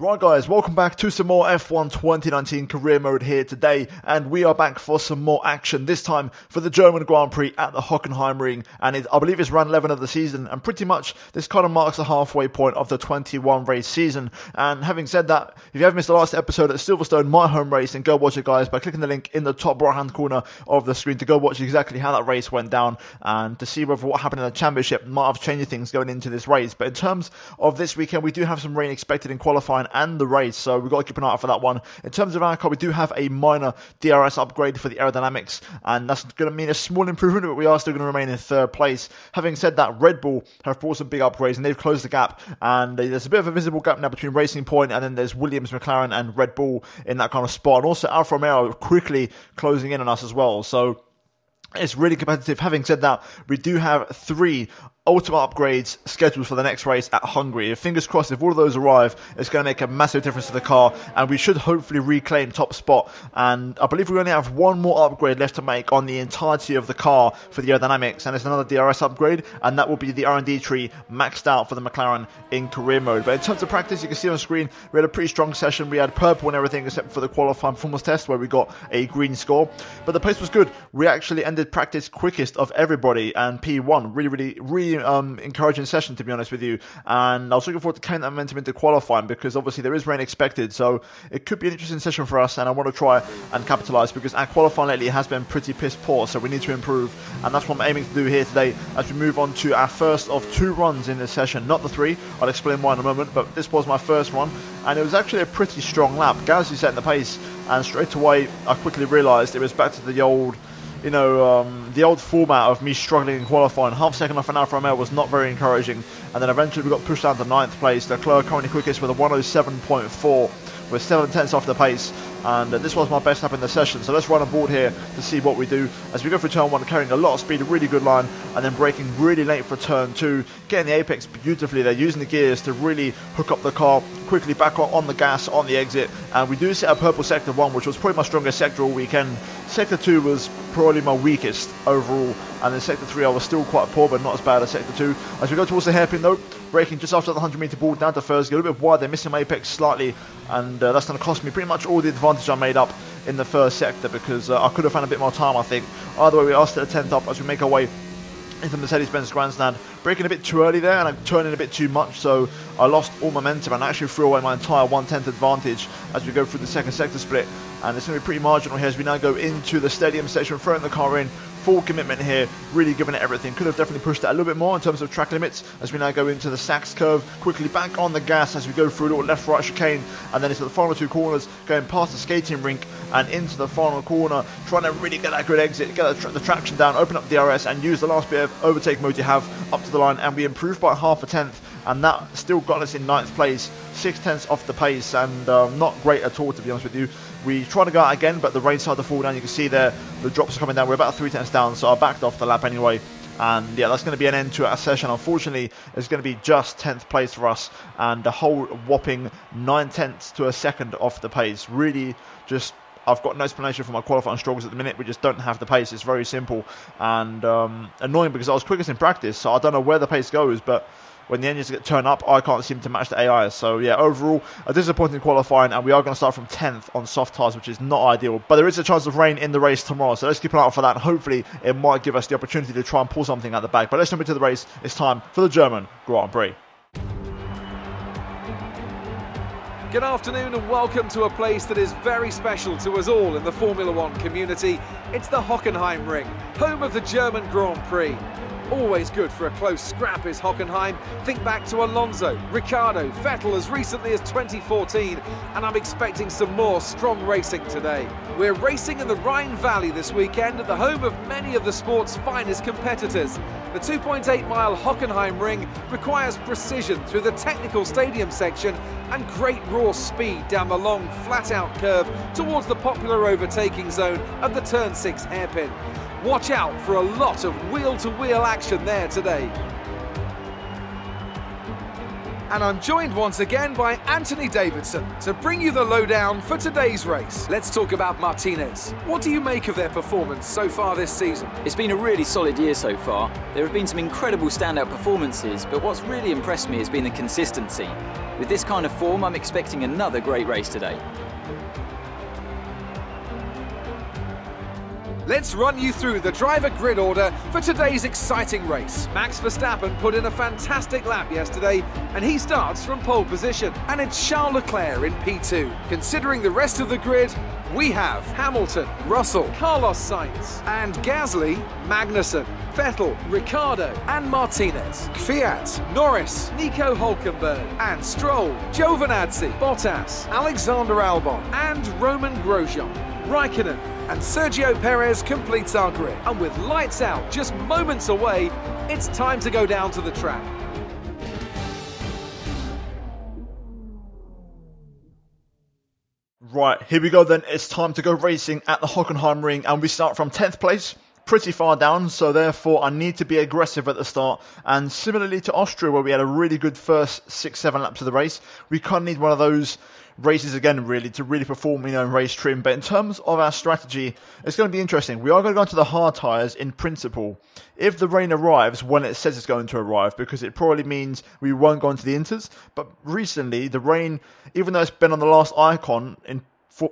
Right guys, welcome back to some more F1 2019 career mode here today, and we are back for some more action, this time for the German Grand Prix at the Hockenheimring, and I believe it's round 11 of the season, and pretty much this kind of marks the halfway point of the 21 race season. And having said that, if you haven't missed the last episode at Silverstone, my home race, then go watch it guys by clicking the link in the top right hand corner of the screen to go watch exactly how that race went down, and to see whether what happened in the championship might have changed things going into this race. But in terms of this weekend, we do have some rain expected in qualifying and the race, so we've got to keep an eye out for that one. In terms of our car, we do have a minor DRS upgrade for the aerodynamics, and that's going to mean a small improvement, but we are still going to remain in third place. Having said that, Red Bull have brought some big upgrades, and they've closed the gap, and there's a bit of a visible gap now between Racing Point, and then there's Williams, McLaren, and Red Bull in that kind of spot, and also Alfa Romeo quickly closing in on us as well, so it's really competitive. Having said that, we do have 3 ultimate upgrades scheduled for the next race at Hungary. Fingers crossed, if all of those arrive, it's going to make a massive difference to the car, and we should hopefully reclaim top spot. And I believe we only have one more upgrade left to make on the entirety of the car for the aerodynamics, and it's another DRS upgrade, and that will be the R&D tree maxed out for the McLaren in career mode. But in terms of practice, you can see on screen, we had a pretty strong session. We had purple and everything except for the qualifying performance test where we got a green score, but the pace was good. We actually ended practice quickest of everybody, and P1 really encouraging session, to be honest with you, and I was looking forward to carrying that momentum into qualifying, because obviously there is rain expected, so it could be an interesting session for us, and I want to try and capitalise, because our qualifying lately has been pretty piss poor, so we need to improve, and that's what I'm aiming to do here today as we move on to our first of 2 runs in this session, not the 3. I'll explain why in a moment, but this was my first one, and it was actually a pretty strong lap. Gasly setting the pace, and straight away I quickly realised it was back to the old the old format of me struggling in qualifying. Half second off an Alfa Romeo was not very encouraging, and then eventually we got pushed down to 9th place. Leclerc currently quickest with a 107.4 with 7/10 off the pace, and this was my best lap in the session. So let's run on board here to see what we do as we go for turn 1, carrying a lot of speed, a really good line, and then braking really late for turn 2, getting the apex beautifully. They're using the gears to really hook up the car quickly back on the gas on the exit, and we do set a purple sector 1, which was probably my strongest sector all weekend. Sector 2 was probably my weakest overall, and then sector 3 I was still quite poor, but not as bad as sector 2. As we go towards the hairpin though, braking just after the 100 metre ball down to first, a little bit wide, they're missing my apex slightly, and that's going to cost me pretty much all the advantage I made up in the first sector, because I could have found a bit more time, I think. Either way, we are still at 10th up as we make our way into Mercedes-Benz grandstand. Braking a bit too early there, and I'm turning a bit too much, so I lost all momentum and actually threw away my entire 1/10 advantage as we go through the second sector split. And it's going to be pretty marginal here as we now go into the stadium section, throwing the car in, full commitment here, really giving it everything. Could have definitely pushed that a little bit more in terms of track limits as we now go into the Sachs curve, quickly back on the gas as we go through a little left-right chicane, and then into the final 2 corners, going past the skating rink and into the final corner, trying to really get that good exit, get the traction down, open up DRS, and use the last bit of overtake mode you have up to the line, and we improved by 1/2, and that still got us in 9th place, 6/10 off the pace, and not great at all, to be honest with you. We tried to go out again, but the rain started to fall down. You can see there the drops are coming down. We're about 3/10 down, so I backed off the lap anyway. And yeah, that's going to be an end to our session. Unfortunately, it's going to be just 10th place for us, and a whole whopping 9/10 to a second off the pace. Really, just I've got no explanation for my qualifying struggles at the minute. We just don't have the pace. It's very simple and annoying, because I was quickest in practice, so I don't know where the pace goes, but when the engines get turned up, I can't seem to match the AI. So yeah, overall, a disappointing qualifying, and we are going to start from 10th on soft tyres, which is not ideal. But there is a chance of rain in the race tomorrow, so let's keep an eye out for that, and hopefully it might give us the opportunity to try and pull something out the bag. But let's jump into the race. It's time for the German Grand Prix. Good afternoon and welcome to a place that is very special to us all in the Formula One community. It's the Hockenheimring, home of the German Grand Prix. Always good for a close scrap is Hockenheim. Think back to Alonso, Ricciardo, Vettel as recently as 2014, and I'm expecting some more strong racing today. We're racing in the Rhine Valley this weekend at the home of many of the sport's finest competitors. The 2.8-mile Hockenheimring requires precision through the technical stadium section and great raw speed down the long flat-out curve towards the popular overtaking zone of the Turn 6 hairpin. Watch out for a lot of wheel-to-wheel action there today. And I'm joined once again by Anthony Davidson to bring you the lowdown for today's race. Let's talk about Martinez. What do you make of their performance so far this season? It's been a really solid year so far. There have been some incredible standout performances, but what's really impressed me has been the consistency. With this kind of form, I'm expecting another great race today. Let's run you through the driver grid order for today's exciting race. Max Verstappen put in a fantastic lap yesterday, and he starts from pole position. And it's Charles Leclerc in P2. Considering the rest of the grid, we have Hamilton, Russell, Carlos Sainz, and Gasly, Magnussen, Vettel, Ricciardo, and Martinez. Kvyat, Norris, Nico Hülkenberg, and Stroll, Giovinazzi, Bottas, Alexander Albon, and Roman Grosjean. Raikkonen and Sergio Perez completes our grid. And with lights out just moments away, it's time to go down to the track. Right, here we go then. It's time to go racing at the Hockenheimring, and we start from 10th place. Pretty far down, so therefore I need to be aggressive at the start. And similarly to Austria, where we had a really good first 6-7 laps of the race, we kind of need one of those races again, really, to really perform, in race trim. But in terms of our strategy, it's going to be interesting. We are going to go into the hard tyres in principle if the rain arrives when it says it's going to arrive, because it probably means we won't go into the inters. But recently, the rain, even though it's been on the last icon in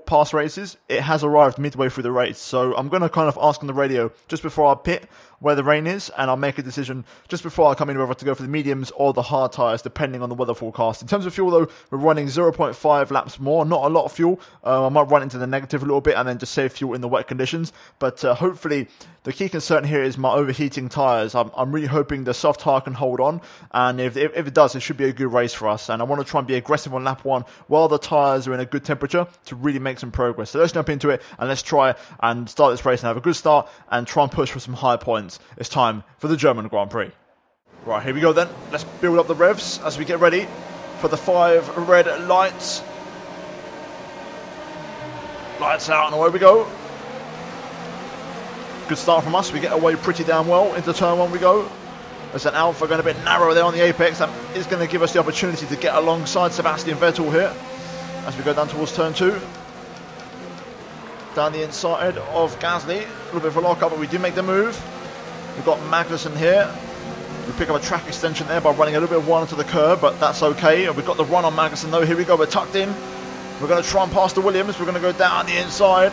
past races, it has arrived midway through the race. So I'm going to kind of ask on the radio just before I pit where the rain is, and I'll make a decision just before I come in whether to go for the mediums or the hard tyres, depending on the weather forecast. In terms of fuel though, we're running 0.5 laps more, not a lot of fuel. I might run into the negative a little bit and then just save fuel in the wet conditions, but hopefully the key concern here is my overheating tyres. I'm really hoping the soft tyre can hold on, and if it does, it should be a good race for us. And I want to try and be aggressive on lap 1 while the tyres are in a good temperature to really make some progress. So let's jump into it and let's try and start this race and have a good start and try and push for some high points. It's time for the German Grand Prix. Right, here we go then. Let's build up the revs as we get ready for the 5 red lights. Lights out and away we go. Good start from us. We get away pretty damn well. Into turn 1 we go. There's an Alpha going a bit narrow there on the apex. That is going to give us the opportunity to get alongside Sebastian Vettel here as we go down towards turn 2. Down the inside of Gasly. A little bit of a lock-up, but we do make the move. We've got Magnussen here. We pick up a track extension there by running a little bit wide onto the curb, but that's okay. We've got the run on Magnussen though. Here we go, we're tucked in. We're going to try and pass the Williams. We're going to go down the inside.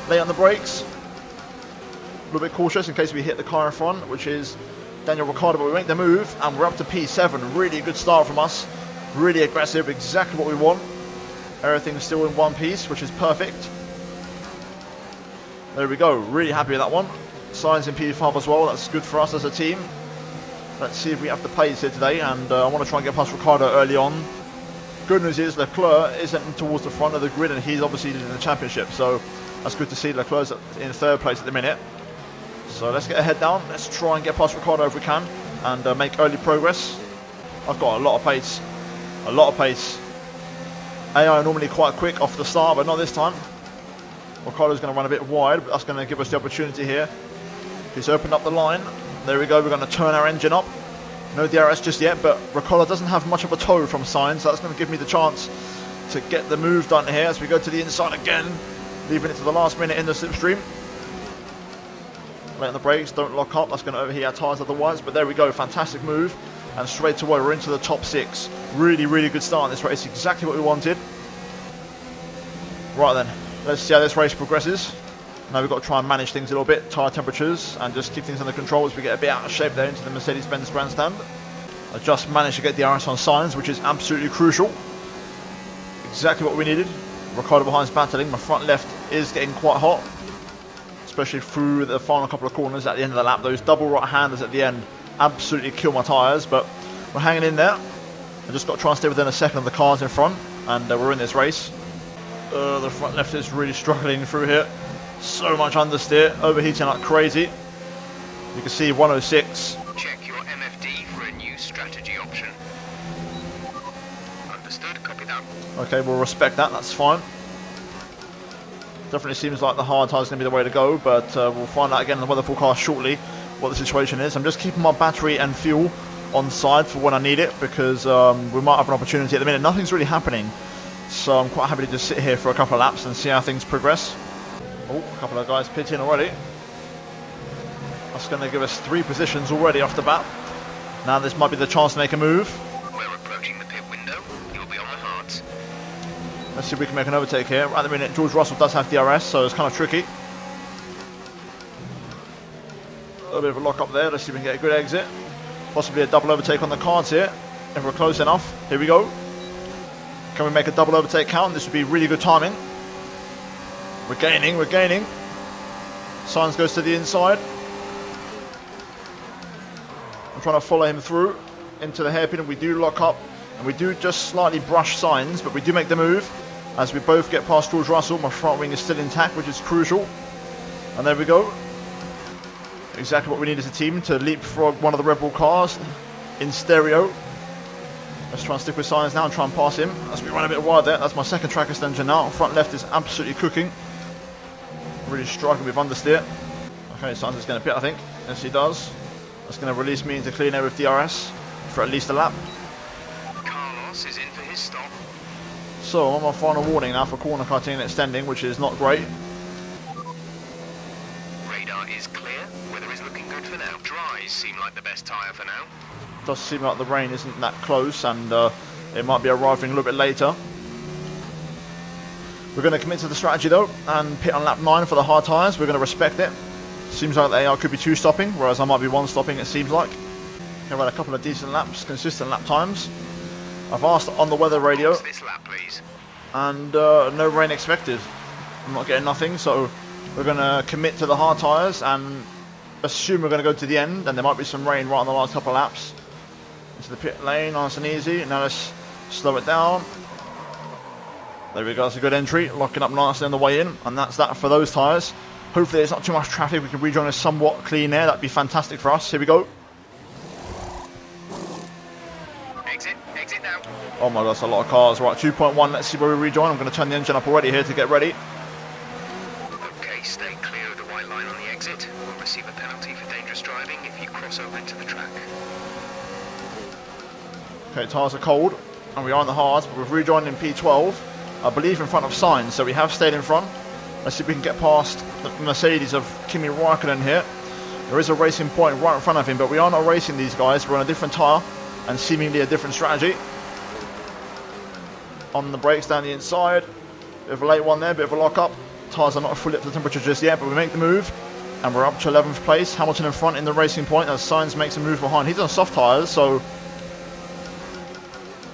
Lay on the brakes. A little bit cautious in case we hit the car in front, which is Daniel Ricciardo, but we make the move and we're up to P7. Really good start from us. Really aggressive, exactly what we want. Everything's still in one piece, which is perfect. There we go, really happy with that one. Sainz in P5 as well, that's good for us as a team. Let's see if we have the pace here today, and I want to try and get past Ricciardo early on. Good news is Leclerc isn't towards the front of the grid, and he's obviously in the championship, so that's good to see. Leclerc's in 3rd place at the minute. So let's get a head down, let's try and get past Ricciardo if we can, and make early progress. I've got a lot of pace, AI are normally quite quick off the start, but not this time. Ricciardo's going to run a bit wide, but that's going to give us the opportunity here. He's opened up the line. There we go, we're going to turn our engine up. No DRS just yet, but Ricciardo doesn't have much of a toe from Sainz, so that's going to give me the chance to get the move done here as we go to the inside again, leaving it to the last minute in the slipstream. Late on the brakes, don't lock up, that's going to overheat our tyres otherwise, but there we go, fantastic move. And straight away, we're into the top 6. Really, really good start in this race, exactly what we wanted. Right then. Let's see how this race progresses. Now we've got to try and manage things a little bit, tyre temperatures, and just keep things under control as we get a bit out of shape there into the Mercedes-Benz grandstand. I just managed to get the DRS on Sainz, which is absolutely crucial. Exactly what we needed. Ricciardo behind's battling. My front left is getting quite hot, especially through the final couple of corners at the end of the lap. Those double right-handers at the end absolutely kill my tyres, but we're hanging in there. I just got to try and stay within a second of the cars in front, and we're in this race. The front left is really struggling through here. So much understeer, overheating like crazy. You can see 106. Check your MFD for a new strategy option. Understood, copy that. Okay, we'll respect that, that's fine. Definitely seems like the hard tyre is going to be the way to go, but we'll find out again in the weather forecast shortly what the situation is. I'm just keeping my battery and fuel on side for when I need it, because we might have an opportunity. At the minute, nothing's really happening, so I'm quite happy to just sit here for a couple of laps and see how things progress. Oh, a couple of guys pitting already. That's going to give us 3 positions already off the bat. Now this might be the chance to make a move. We're approaching the pit window. You'll be on the hards. Let's see if we can make an overtake here. At the minute, George Russell does have DRS, so it's kind of tricky. A little bit of a lock up there. Let's see if we can get a good exit. Possibly a double overtake on the cards here, if we're close enough. Here we go. Can we make a double overtake count? This would be really good timing. We're gaining. Sainz goes to the inside. I'm trying to follow him through into the hairpin, and we do lock up, and we do just slightly brush Sainz, but we do make the move as we both get past George Russell. My front wing is still intact, which is crucial. And there we go. Exactly what we need as a team to leapfrog one of the Red Bull cars in stereo. Let's try and stick with Sainz now and try and pass him as we run a bit wide there. That's my second track extension now. Front left is absolutely cooking. Really struggling with understeer. Okay, Sainz is going to pit, I think. Yes, he does. That's going to release me into clean air with DRS for at least a lap. Carlos is in for his stop. So I'm on my final warning now for corner cutting and extending, which is not great. Radar is clear. Weather is looking good for now. Dries seem like the best tyre for now. Does seem like the rain isn't that close, and it might be arriving a little bit later. We're going to commit to the strategy though and pit on lap 9 for the hard tyres. We're going to respect it. Seems like they could be 2 stopping, whereas I might be 1 stopping, it seems like. I've had a couple of decent laps, consistent lap times. I've asked on the weather radio, This lap, please. and no rain expected. I'm not getting nothing, so we're going to commit to the hard tyres and assume we're going to go to the end, and there might be some rain right on the last couple of laps. Into the pit lane, nice and easy. Now let's slow it down. There we go, that's a good entry, locking up nicely on the way in, and that's that for those tyres. Hopefully there's not too much traffic, we can rejoin us somewhat clean air, that'd be fantastic for us. Here we go. Exit now. Oh my god, that's a lot of cars. Right, 2.1, let's see where we rejoin. I'm going to turn the engine up already here to get ready. Okay, stay clear of the white line on the exit. We'll receive a penalty for dangerous driving if you cross over into the track. Okay, tyres are cold, and we are on the hards, but we've rejoined in P12, I believe in front of Sainz, so we have stayed in front. Let's see if we can get past the Mercedes of Kimi Räikkönen here. There is a racing point right in front of him, but we are not racing these guys. We're on a different tyre and seemingly a different strategy. On the brakes down the inside. Bit of a late one there, bit of a lock up. Tyres are not fully up to temperature just yet, but we make the move. And we're up to 11th place. Hamilton in front in the racing point as Sainz makes a move behind. He's on soft tyres, so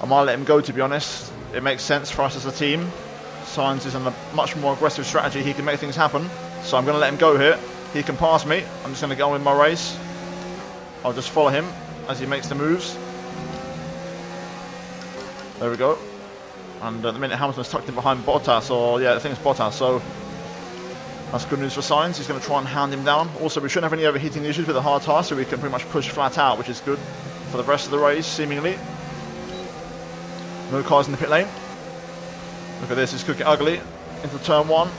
I might let him go, to be honest. It makes sense for us as a team. Sainz is on a much more aggressive strategy. He can make things happen. So I'm going to let him go here. He can pass me. I'm just going to go on with my race. I'll just follow him as he makes the moves. There we go. And at the minute Hamilton's tucked in behind Bottas, or yeah, I think it's Bottas, so that's good news for Sainz. He's going to try and hound him down. Also, we shouldn't have any overheating issues with the hard tyre, so we can pretty much push flat out, which is good for the rest of the race, seemingly. No cars in the pit lane. Look at this, it's cooking ugly. Into turn 1.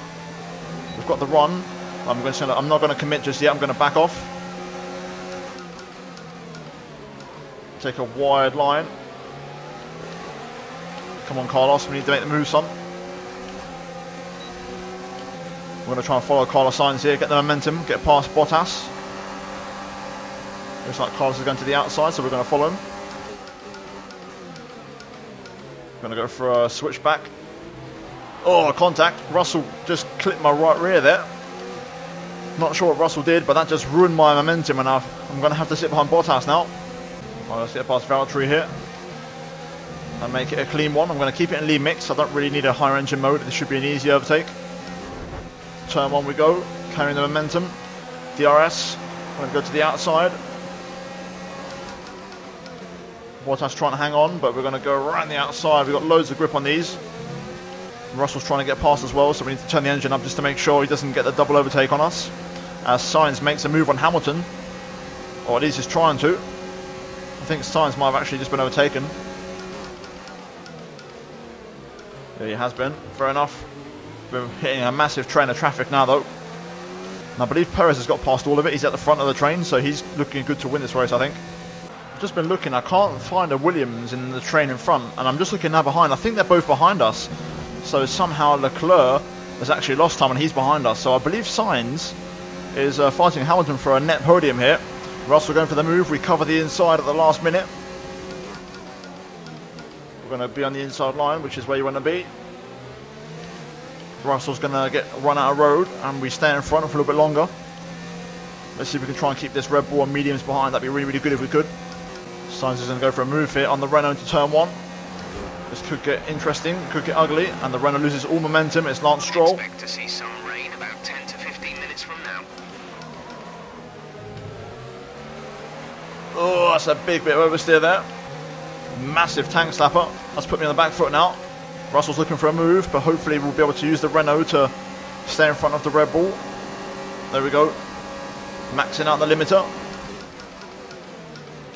We've got the run. I'm not going to commit just yet, I'm going to back off. Take a wide line. Come on, Carlos, we need to make the move, son. We're going to try and follow Carlos Sainz here, get the momentum, get past Bottas. Looks like Carlos is going to the outside, so we're going to follow him. Going to go for a switchback. Oh, contact. Russell just clipped my right rear there. Not sure what Russell did, but that just ruined my momentum, and I'm going to have to sit behind Bottas now. Let's get past Valtteri here and make it a clean one. I'm going to keep it in lead mix. I don't really need a higher engine mode. This should be an easy overtake. Turn 1 we go, carrying the momentum. DRS. I'm going to go to the outside. Bottas trying to hang on, but we're going to go around the outside. We've got loads of grip on these. Russell's trying to get past as well, so we need to turn the engine up just to make sure he doesn't get the double overtake on us. As Sainz makes a move on Hamilton, or at least he's trying to. I think Sainz might have actually just been overtaken. Yeah, he has been. Fair enough. We're hitting a massive train of traffic now, though. And I believe Perez has got past all of it. He's at the front of the train, so he's looking good to win this race, I think. I've just been looking, I can't find a Williams in the train in front, and I'm just looking now behind. I think they're both behind us. So somehow Leclerc has actually lost time and he's behind us. So I believe Sainz is fighting Hamilton for a net podium here. Russell going for the move. We cover the inside at the last minute. We're going to be on the inside line, which is where you want to be. Russell's going to get run out of road, and we stay in front for a little bit longer. Let's see if we can try and keep this Red Bull and mediums behind. That'd be really, really good if we could. Sainz is going to go for a move here on the Renault into turn 1. This could get interesting, could get ugly, and the Renault loses all momentum. It's Lance Stroll. Expect to see some rain about 10 to 15 minutes from now. Oh, that's a big bit of oversteer there. Massive tank slapper. That's put me on the back foot now. Russell's looking for a move, but hopefully we'll be able to use the Renault to stay in front of the Red Bull. There we go. Maxing out the limiter.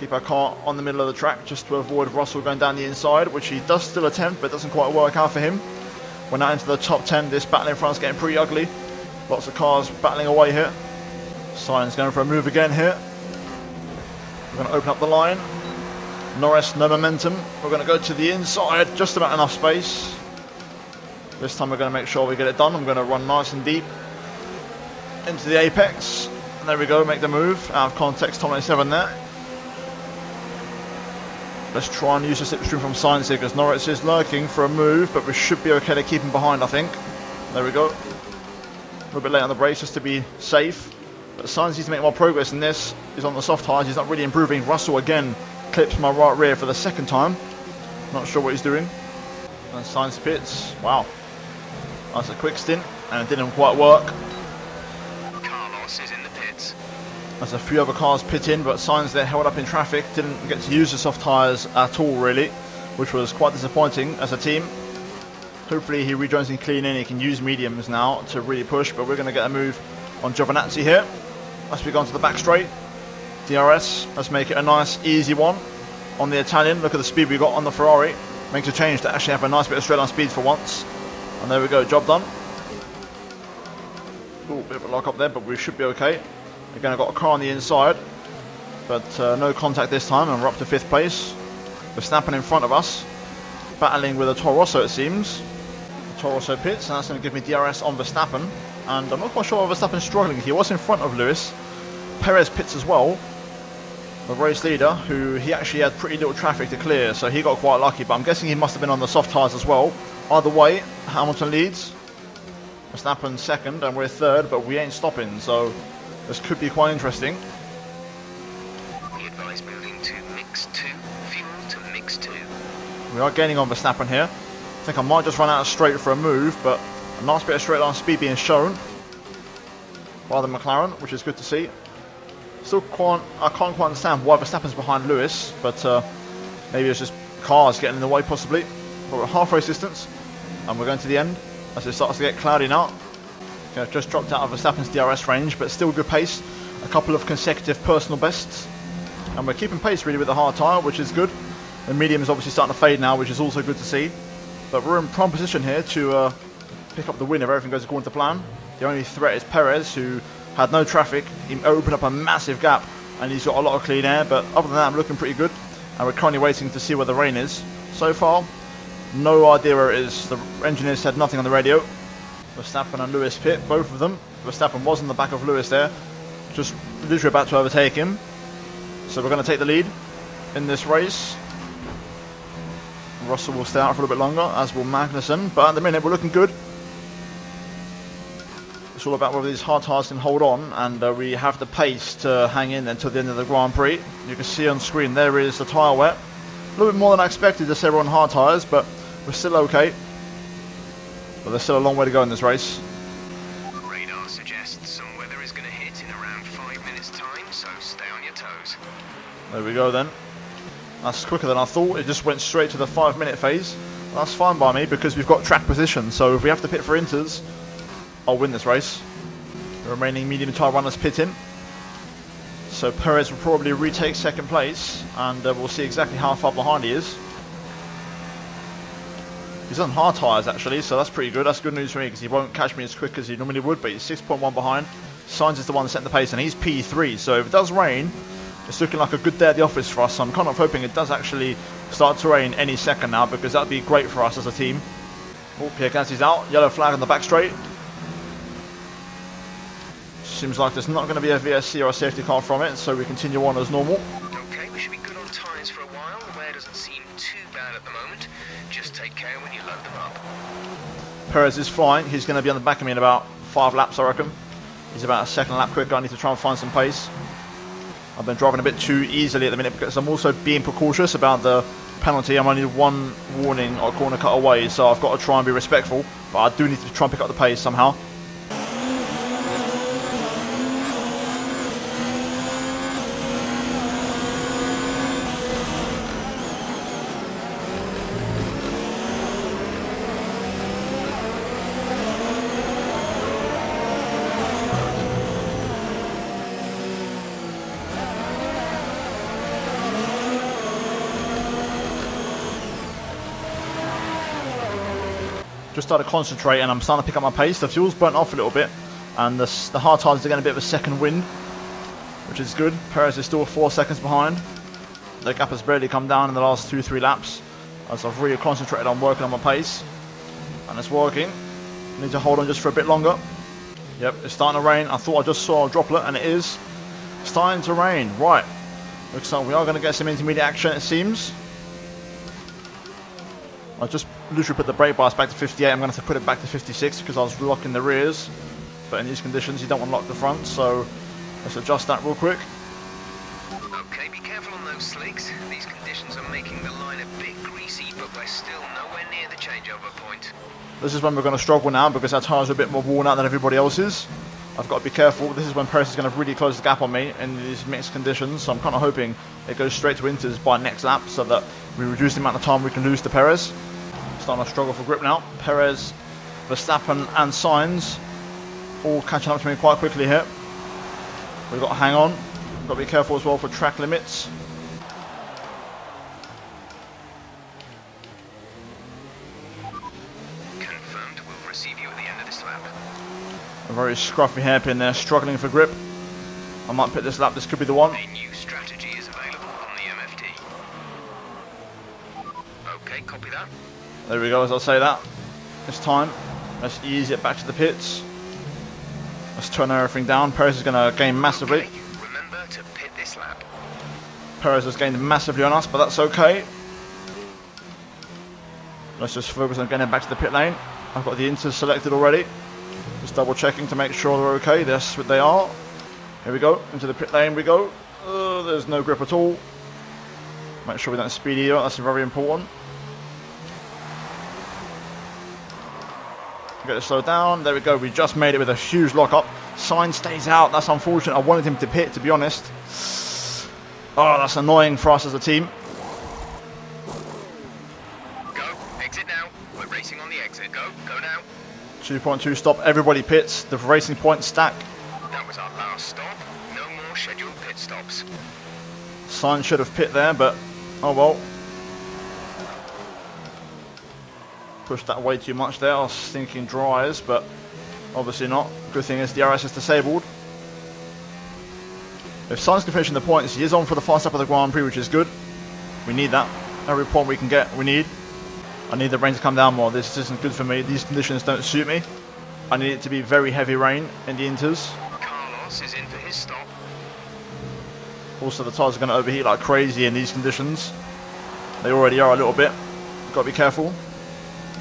Keep our car on the middle of the track just to avoid Russell going down the inside, which he does still attempt, but doesn't quite work out for him. We're now into the top 10. This battle in front is getting pretty ugly. Lots of cars battling away here. Sainz going for a move again here. We're going to open up the line. Norris, no momentum. We're going to go to the inside, just about enough space. This time we're going to make sure we get it done. I'm going to run nice and deep into the apex. And there we go, make the move. Out of context, top 97 there. Let's try and use the slipstream from Sainz here, because Norris is lurking for a move, but we should be okay to keep him behind, I think. There we go. A little bit late on the brakes just to be safe. But Sainz needs to make more progress in this. He's on the soft tyres, he's not really improving. Russell again clips my right rear for the second time. Not sure what he's doing. And Sainz pits. Wow. That's a quick stint, and it didn't quite work. Carlos is in the pits. There's a few other cars pit in, but Sainz there held up in traffic. Didn't get to use the soft tyres at all, really, which was quite disappointing as a team. Hopefully he rejoins in clean in. He can use mediums now to really push, but we're going to get a move on Giovinazzi here. As we go onto the back straight. DRS, let's make it a nice easy one on the Italian. Look at the speed we got on the Ferrari. Makes a change to actually have a nice bit of straight line speed for once. And there we go, job done. Ooh, bit of a lock up there, but we should be okay. Again, I've got a car on the inside, but no contact this time, and we're up to 5th place. Verstappen in front of us, battling with a Toro Rosso it seems. The Toro Rosso pits, and that's going to give me DRS on Verstappen. And I'm not quite sure why Verstappen's struggling. He was in front of Lewis. Perez pits as well. The race leader, who he actually had pretty little traffic to clear, so he got quite lucky, but I'm guessing he must have been on the soft tyres as well. Either way, Hamilton leads. Verstappen second, and we're third, but we ain't stopping, so this could be quite interesting. We advise moving to mix 2, fuel to mix 2. We are gaining on Verstappen here. I think I might just run out of straight for a move, but a nice bit of straight line speed being shown by the McLaren, which is good to see. Still I can't quite understand why Verstappen's behind Lewis, but maybe it's just cars getting in the way possibly. But we're at half race distance, and we're going to the end as it starts to get cloudy now. Okay, just dropped out of Verstappen's DRS range, but still good pace. A couple of consecutive personal bests, and we're keeping pace really with the hard tyre, which is good. The medium is obviously starting to fade now, which is also good to see. But we're in prime position here to pick up the win if everything goes according to plan. The only threat is Perez, who had no traffic. He opened up a massive gap, and he's got a lot of clean air. But other than that, I'm looking pretty good, and we're currently waiting to see where the rain is. So far, no idea where it is. The engineer said nothing on the radio. Verstappen and Lewis pit, both of them. Verstappen was in the back of Lewis there, just literally about to overtake him. So we're going to take the lead in this race. Russell will stay out for a little bit longer, as will Magnussen, but at the minute we're looking good. It's all about whether these hard tyres can hold on, and we have the pace to hang in until the end of the Grand Prix. You can see on screen there is the tyre wet. A little bit more than I expected to say we're on hard tyres, but we're still okay. But there's still a long way to go in this race. Radar suggests some weather is going to hit in around 5 minutes time, so stay on your toes. There we go then. That's quicker than I thought. It just went straight to the 5-minute phase. That's fine by me because we've got track position, so if we have to pit for inters, I'll win this race. The remaining medium tyre runners pit in. So Perez will probably retake second place, and we'll see exactly how far behind he is. He's on hard tyres actually, so that's pretty good. That's good news for me because he won't catch me as quick as he normally would, but he's 6.1 behind. Sainz is the one that set the pace, and he's P3, so if it does rain, It's looking like a good day at the office for us, so I'm kind of hoping it does actually start to rain any second now, because that would be great for us as a team. Oh, Pierre Gasly's out. Yellow flag on the back straight. Seems like there's not going to be a VSC or a safety car from it, so we continue on as normal. Okay, we should be good on tyres for a while. The wear doesn't seem too bad at the moment. Just take care when you load them up. Perez is flying. He's going to be on the back of me in about 5 laps, I reckon. He's about a second lap quicker. I need to try and find some pace. I've been driving a bit too easily at the minute because I'm also being precautious about the penalty. I'm only 1 warning or corner cut away, so I've got to try and be respectful. But I do need to try and pick up the pace somehow. Just started to concentrate and I'm starting to pick up my pace. The fuel's burnt off a little bit and the hard tyres are getting a bit of a second wind, which is good. Perez is still 4 seconds behind. The gap has barely come down in the last 2-3 laps as I've really concentrated on working on my pace, and it's working. I need to hold on just for a bit longer. Yep, it's starting to rain. I thought I just saw a droplet and it is starting to rain. Right, looks like we are going to get some intermediate action, it seems. I just literally put the brake bias back to 58. I'm going to have to put it back to 56 because I was locking the rears. But in these conditions, you don't want to lock the front, so let's adjust that real quick. Okay, be careful on those slicks. These conditions are making the line a bit greasy, but we're still nowhere near the changeover point. This is when we're going to struggle now because our tyres are a bit more worn out than everybody else's. I've got to be careful. This is when Perez is going to really close the gap on me in these mixed conditions, so I'm kind of hoping it goes straight to inters by next lap so that we reduce the amount of time we can lose to Perez. Starting to struggle for grip now. Perez, Verstappen and Sainz all catching up to me quite quickly here. We've got to hang on. We've got to be careful as well for track limits. Confirmed, we'll receive you at the end of this lap. A very scruffy hairpin there, struggling for grip. I might pit this lap, this could be the one. A new strategy is available on the MFT. Okay, copy that. There we go, as I say that. It's time. Let's ease it back to the pits. Let's turn everything down. Perez is going to gain massively. Okay, remember to pit this lap. Perez has gained massively on us, but that's okay. Let's just focus on getting back to the pit lane. I've got the inters selected already. Just double checking to make sure they're okay. That's what they are. Here we go. Into the pit lane we go. There's no grip at all. Make sure we don't speed either. That's very important. Get it slowed down. There we go. We just made it with a huge lock-up. Sainz stays out. That's unfortunate. I wanted him to pit, to be honest. Oh, that's annoying for us as a team. Go. Exit now. We're racing on the exit. Go. Go now. 2.2 stop. Everybody pits. The racing points stack. That was our last stop. No more scheduled pit stops. Sainz should have pit there, but oh well. Pushed that way too much there. I was thinking dries, but obviously not. Good thing is the DRS is disabled. If Sainz can finish in the points, he is on for the fast lap of the Grand Prix, which is good. We need that. Every point we can get, we need. I need the rain to come down more. This isn't good for me. These conditions don't suit me. I need it to be very heavy rain in the inters. Carlos is in for his stop. Also, the tyres are going to overheat like crazy in these conditions. They already are a little bit. Got to be careful.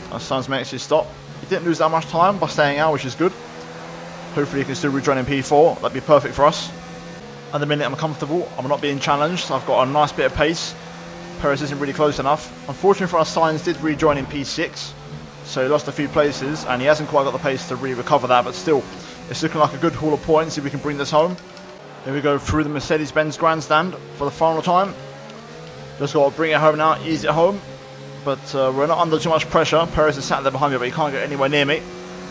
As Sainz makes his stop. He didn't lose that much time by staying out, which is good. Hopefully he can still rejoin in P4. That'd be perfect for us. At the minute I'm comfortable. I'm not being challenged. I've got a nice bit of pace. Perez isn't really close enough. Unfortunately for us, Sainz did rejoin in P6. So he lost a few places and he hasn't quite got the pace to really recover that. But still, it's looking like a good haul of points if we can bring this home. Here we go through the Mercedes-Benz grandstand for the final time. Just got to bring it home now, ease it home. But we're not under too much pressure. Perez is sat there behind me, but he can't get anywhere near me.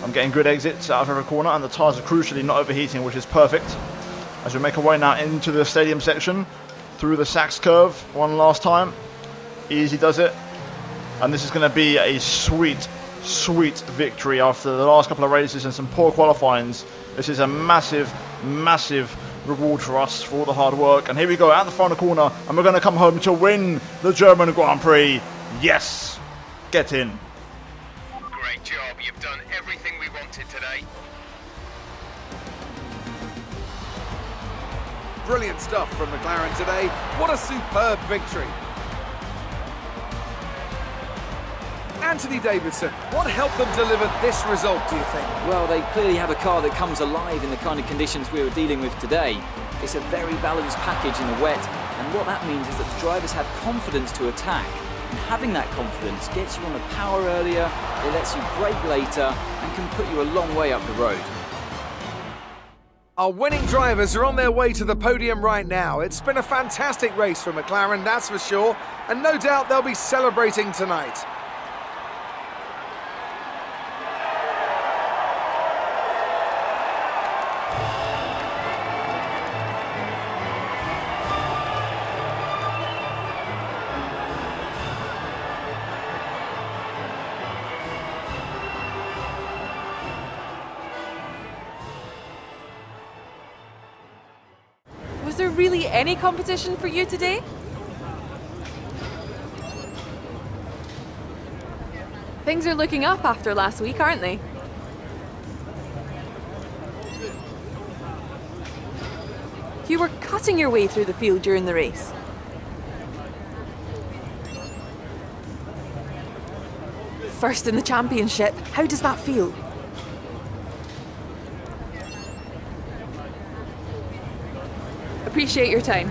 I'm getting good exits out of every corner, and the tyres are crucially not overheating, which is perfect. As we make our way now into the stadium section, through the Sachs curve one last time. Easy does it. And this is going to be a sweet, sweet victory after the last couple of races and some poor qualifyings. This is a massive, massive reward for us for all the hard work. And here we go, out the final corner, and we're going to come home to win the German Grand Prix. Yes, get in. Great job, you've done everything we wanted today. Brilliant stuff from McLaren today. What a superb victory. Anthony Davidson, what helped them deliver this result, do you think? Well, they clearly have a car that comes alive in the kind of conditions we were dealing with today. It's a very balanced package in the wet, and what that means is that the drivers have confidence to attack. And having that confidence gets you on the power earlier, it lets you brake later, and can put you a long way up the road. Our winning drivers are on their way to the podium right now. It's been a fantastic race for McLaren, that's for sure, and no doubt they'll be celebrating tonight. Was there really any competition for you today? Things are looking up after last week, aren't they? You were cutting your way through the field during the race. First in the championship, how does that feel? Appreciate your time.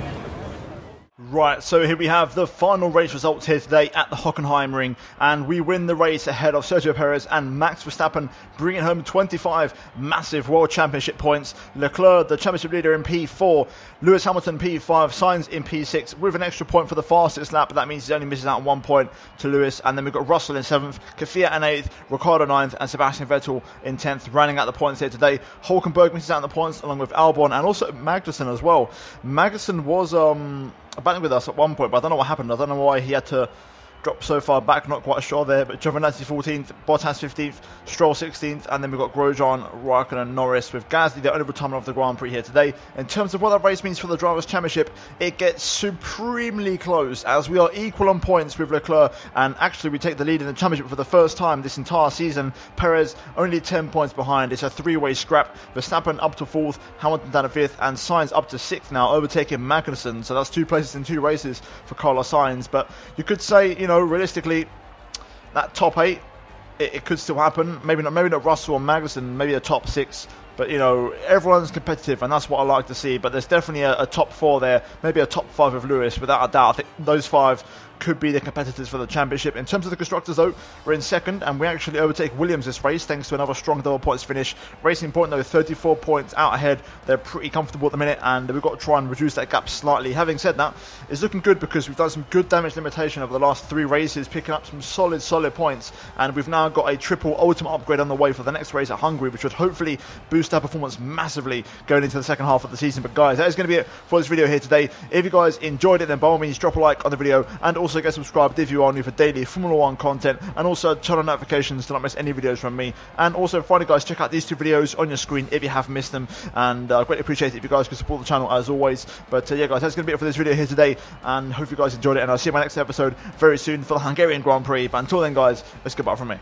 Right, so here we have the final race results here today at the Hockenheimring, and we win the race ahead of Sergio Perez and Max Verstappen, bringing home 25 massive World Championship points. Leclerc, the championship leader, in P4, Lewis Hamilton P5, Sainz in P6 with an extra point for the fastest lap, but that means he only misses out on 1 point to Lewis. And then we've got Russell in 7th, Kvyat in 8th, Ricciardo 9th, and Sebastian Vettel in 10th, rounding out the points here today. Hulkenberg misses out on the points along with Albon and also Magnussen as well. Magnussen was battling with us at one point, but I don't know what happened. I don't know why he had to drop so far back, not quite sure there. But Giovinazzi 14th, Bottas 15th, Stroll 16th, and then we've got Grosjean, Raikkonen and Norris, with Gasly the only retirement of the Grand Prix here today. In terms of what that race means for the Drivers' Championship, it gets supremely close, as we are equal on points with Leclerc, and actually we take the lead in the championship for the first time this entire season. Perez only 10 points behind. It's a three-way scrap. Verstappen up to 4th, Hamilton down to 5th, and Sainz up to 6th now, overtaking Magnussen. So that's 2 places in 2 races for Carlos Sainz. But you could say, you know, realistically, that top 8, it could still happen. Maybe not Russell or Magnussen, maybe a top 6. But, you know, everyone's competitive, and that's what I like to see. But there's definitely a top 4 there, maybe a top 5 with Lewis, without a doubt. I think those 5 could be the competitors for the championship. In terms of the constructors, though, we're in 2nd, and we actually overtake Williams this race, thanks to another strong double points finish. Racing Point, though, 34 points out ahead. They're pretty comfortable at the minute, and we've got to try and reduce that gap slightly. Having said that, it's looking good because we've done some good damage limitation over the last 3 races, picking up some solid points, and we've now got a triple ultimate upgrade on the way for the next race at Hungary, which would hopefully boost our performance massively going into the second half of the season. But guys, that is going to be it for this video here today. If you guys enjoyed it, then by all means drop a like on the video, and also get subscribed if you are new for daily Formula 1 content, and also turn on notifications to not miss any videos from me. And also finally, guys, check out these 2 videos on your screen if you have missed them, and I greatly appreciate it if you guys could support the channel as always. But yeah guys, that's going to be it for this video here today, and hope you guys enjoyed it, and I'll see you in my next episode very soon for the Hungarian Grand Prix. But until then guys, it's goodbye from me.